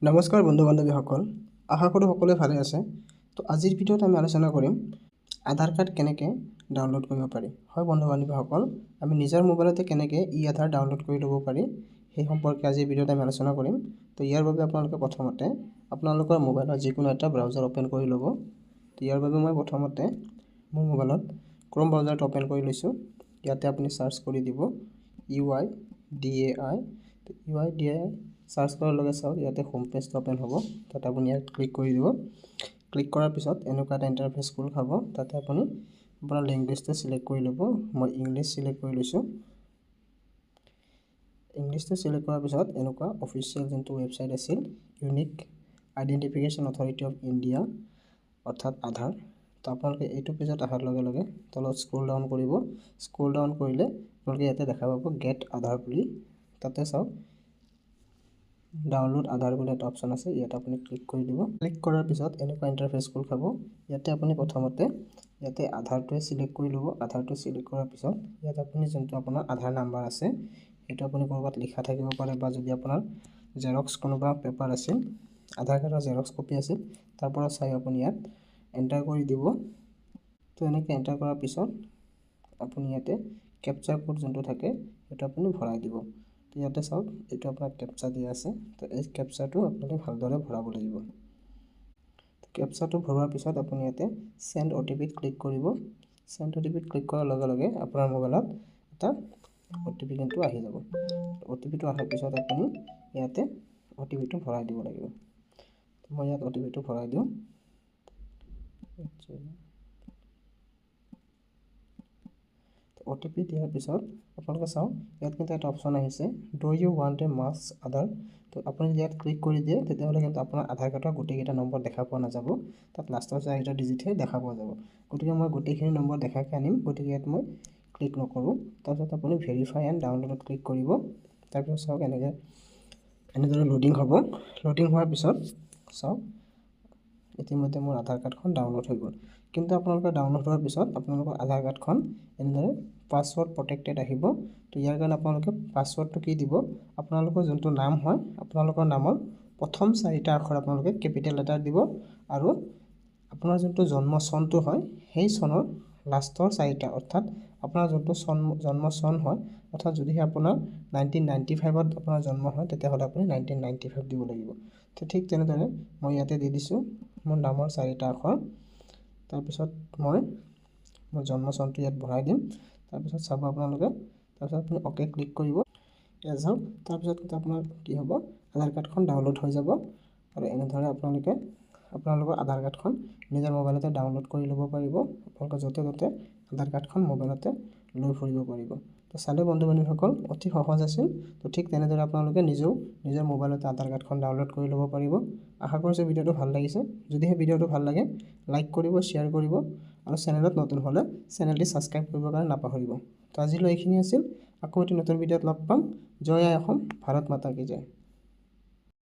নমস্কাৰ বন্ধু বান্ধৱীসকল, আশা কৰোঁ সকলোৱে ভালে আছে। তো আজিৰ ভিডিঅ'ত আমি আলোচনা কৰিম আধাৰ কাৰ্ড কেনেকৈ ডাউনলোড কৰিব পাৰি। হয় বন্ধু বান্ধৱীসকল, আমি নিজৰ মোবাইলতে কেনেকৈ আধাৰ ডাউনলোড কৰি ল'ব পাৰি সেই সম্পৰ্কে আজিৰ ভিডিঅ'ত আমি আলোচনা কৰিম। তো ইয়াৰ বাবে আপোনালোকে প্ৰথমতে আপোনালোকৰ মোবাইলৰ যিকোনো এটা ব্ৰাউজাৰ অ'পেন কৰি ল'ব। তো ইয়াৰ বাবে মই প্ৰথমতে মোৰ মোবাইলত ক্ৰ'ম ব্ৰাউজাৰটো অ'পেন কৰি লৈছোঁ। ইয়াতে আপুনি চাৰ্চ কৰি দিব UIDAI। তো UIDAI চাৰ্চ কৰাৰ লগে চাওক ইয়াতে হোম পেজটো অ'পেন হ'ব। তাতে আপুনি ইয়াত ক্লিক কৰি দিব। ক্লিক কৰাৰ পিছত এনেকুৱা এটা ইণ্টাৰফেচ খোল খাব। তাতে আপুনি আপোনাৰ লেংগুৱেজটো চিলেক্ট কৰি ল'ব। মই ইংলিছ চিলেক্ট কৰি লৈছোঁ। ইংলিছটো চিলেক্ট কৰাৰ পিছত এনেকুৱা অফিচিয়েল যোনটো ৱেবছাইট আছিল unique identification authority of India অৰ্থাৎ আধাৰ। তো আপোনালোকে এইটো পেজত অহাৰ লগে লগে তলত স্ক্ৰল ডাউন কৰিব। স্ক্ৰল ডাউন কৰিলে আপোনালোকে ইয়াতে দেখা পাব গেট আধাৰ বুলি। তাতে চাওক ডাউনলোড আধাৰ বুলি এটা অপশ্যন আছে, ইয়াতে আপুনি ক্লিক কৰি দিব। ক্লিক কৰাৰ পিছত এনেকুৱা ইণ্টাৰফেচ খোল খাব। ইয়াতে আপুনি প্ৰথমতে ইয়াতে আধাৰটোৱে চিলেক্ট কৰি ল'ব। আধাৰটো চিলেক্ট কৰাৰ পিছত ইয়াত আপুনি যোনটো আপোনাৰ আধাৰ নাম্বাৰ আছে সেইটো আপুনি ক'ৰবাত লিখা থাকিব পাৰে, বা যদি আপোনাৰ জেৰক্স কোনোবা পেপাৰ আছিল, আধাৰ কাৰ্ডৰ জেৰক্স কপি আছিল, তাৰ পৰা চাই আপুনি ইয়াত এণ্টাৰ কৰি দিব। তো এনেকৈ এণ্টাৰ কৰাৰ পিছত আপুনি ইয়াতে কেপচাৰ কোড যোনটো থাকে সেইটো আপুনি ভৰাই দিব। তো ইয়াতে চাওক এইটো আপোনাৰ কেপচা দিয়া আছে। তো এই কেপচাটো আপুনি ভালদৰে ভৰাব লাগিব। কেপচাটো ভৰোৱাৰ পিছত আপুনি ইয়াতে চেণ্ড OTP ক্লিক কৰিব। চেণ্ড OTP ক্লিক কৰাৰ লগে লগে আপোনাৰ মোবাইলত এটা OTP কিন্তু আহি যাব। OTPটো অহাৰ পিছত আপুনি ইয়াতে OTPটো ভৰাই দিব লাগিব। মই ইয়াত OTPটো ভৰাই দিওঁ। OTP দিয়াৰ পিছত আপোনালোকে চাওক ইয়াত কিন্তু এটা অপশ্যন আহিছে ডু ইউ ৱান্ট এ মাছ আধাৰ। তো আপুনি ইয়াত ক্লিক কৰি দিয়ে তেতিয়াহ'লে কিন্তু আপোনাৰ আধাৰ কাৰ্ডৰ গোটেইকেইটা নম্বৰ দেখা পোৱা নাযাব। তাত লাষ্টৰ 4টা ডিজিটহে দেখা পোৱা যাব। গতিকে মই গোটেইখিনি নম্বৰ দেখাকৈ আনিম, গতিকে ইয়াত মই ক্লিক নকৰোঁ। তাৰপিছত আপুনি ভেৰিফাই এণ্ড ডাউনলোডত ক্লিক কৰিব। তাৰপিছত চাওক এনেদৰে লোডিং হ'ব। লোডিং হোৱাৰ পিছত চাওক ইতিমধ্যে মোৰ আধাৰ কাৰ্ডখন ডাউনলোড হৈ গ'ল। কিন্তু আপোনালোকৰ ডাউনলোড হোৱাৰ পিছত আপোনালোকৰ আধাৰ কাৰ্ডখন এনেদৰে পাছৱৰ্ড প্ৰটেক্টেড আহিব। তো ইয়াৰ কাৰণে আপোনালোকে পাছৱৰ্ডটো কি দিব, আপোনালোকৰ যোনটো নাম হয় আপোনালোকৰ নামৰ প্ৰথম 4টা আখৰ আপোনালোকে কেপিটেল লেটাৰ দিব, আৰু আপোনাৰ যোনটো জন্ম চনটো হয় সেই চনৰ লাষ্টৰ 4টা, অৰ্থাৎ আপোনাৰ যোনটো জন্ম চন হয়, অৰ্থাৎ যদিহে আপোনাৰ 1995ত আপোনাৰ জন্ম হয় তেতিয়াহ'লে আপুনি 1995 দিব লাগিব। তো ঠিক তেনেদৰে মই ইয়াতে দি দিছোঁ মোৰ নামৰ 4টা আখৰ। তাৰপিছত মই জন্ম চনটো ইয়াত ভৰাই দিম। তাৰপিছত চাব আপোনালোকে, তাৰপিছত আপুনি অ'কে ক্লিক কৰিব। ইয়াত যাওক। তাৰপিছত কিন্তু আপোনাৰ কি হ'ব, আধাৰ কাৰ্ডখন ডাউনলোড হৈ যাব। আৰু এনেদৰে আপোনালোকৰ আধাৰ কাৰ্ডখন নিজৰ মোবাইলতে ডাউনলোড কৰি ল'ব পাৰিব। আপোনালোকে য'তে ত'তে আধাৰ কাৰ্ডখন মোবাইলতে লৈ ফুৰিব পাৰিব। তো চালে বন্ধু বান্ধৱীসকল অতি সহজ আছিল। তো ঠিক তেনেদৰে আপোনালোকে নিজৰ মোবাইলতে আধাৰ কাৰ্ডখন ডাউনলোড কৰি ল'ব পাৰিব। আশা কৰিছোঁ ভিডিঅ'টো ভাল লাগিছে। যদিহে ভিডিঅ'টো ভাল লাগে লাইক কৰিব, শ্বেয়াৰ কৰিব, আৰু চেনেলত নতুন হ'লে চেনেলটি ছাবস্ক্ৰাইব কৰিবৰ কাৰণে নাপাহৰিব। তো আজিলৈ এইখিনি আছিল। আকৌ এটি নতুন ভিডিঅ'ত লগ পাম। জয় আই অসম, ভাৰত মাতা কি জয়।